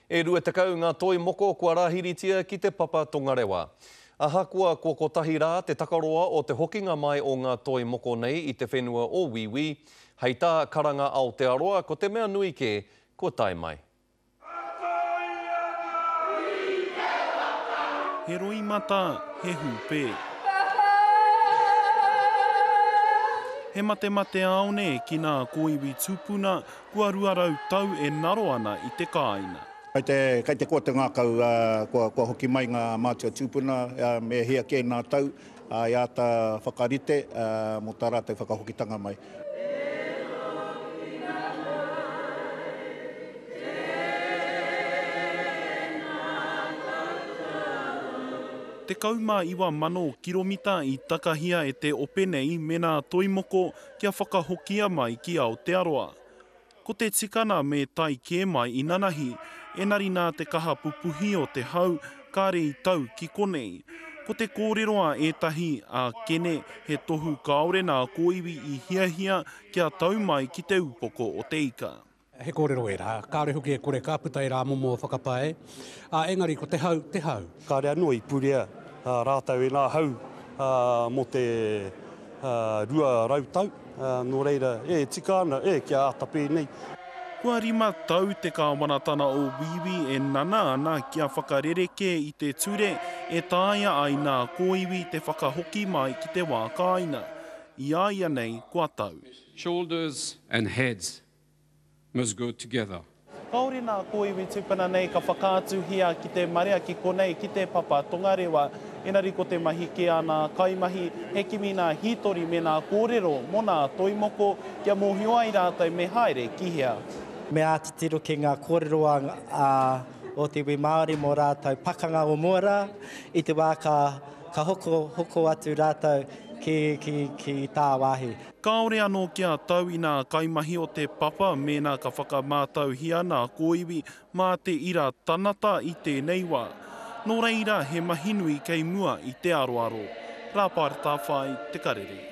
E rua tekau ngā toi moko kua rāhiritia ki te papa Tongarewa. Ahakua ko kotahi rā te takaroa o te hokinga mai o ngā toi moko nei i te whenua o Wiwi. Hei tā karanga Aotearoa ko te mea nui ke ko tai mai. He roi mata, he hupē. He mate aone ki ngā kōiwi tūpuna kua ruarau tau e naro ana i te kāina. Kei te kua te ngākau kua hoki mai ngā mātua tūpuna me hea kē nā tau i ata whakarite mo tā rātou whakahokitanga mai. Te kauma iwa mano kiromita i takahia e te openei me nā toimoko kia whakahokia mai ki Aotearoa. Ko te tikana me tai kē mai i nanahi, enari nā te kaha pupuhi o te hau, kāre i tau ki konei. Ko te kōreroa ētahi a kene he tohu kaore nā kōiwi i hiahia kia tau mai ki te upoko o te ika. He kōrero e rā, kāre hoki e kore kāputa e rā momo whakapae. Engari ko te hau, te hau. Kāre anō i purea rātau e nā hau mo te rua rautau. Nō reira, tika ana, kia atape nei. Kua rima tau te kāwanatana o Wiwi e nana ana kia whakarereke i te ture e tāia ai nā kōiwi te whakahoki mai ki te wā kāina. I aia nei kua tau. Shoulders and heads must go together. Kaore nā kōiwi tūpuna nei ka whakātuhia ki te marea ki konei ki te papa Tongarewa. Enari ko te mahi ki ana kaimahi, he kimi nā hitori me nā kōrero mo nā toimoko kia mōhio ai rātou me haere ki hea. Me ātitiro ki ngā kōrero o te iwi Māori mo rātou pakanga o Moara, i te wā ka hoko atu rātou ki tā wāhi. Kaore anō kia tau i nā kaimahi o te papa me nā ka whakamātauhia nā kōiwi mā te ira tanata i tēnei wā. Nō reira he mahinui kei mua i te aroaro. Rāpare tāwhai te karere.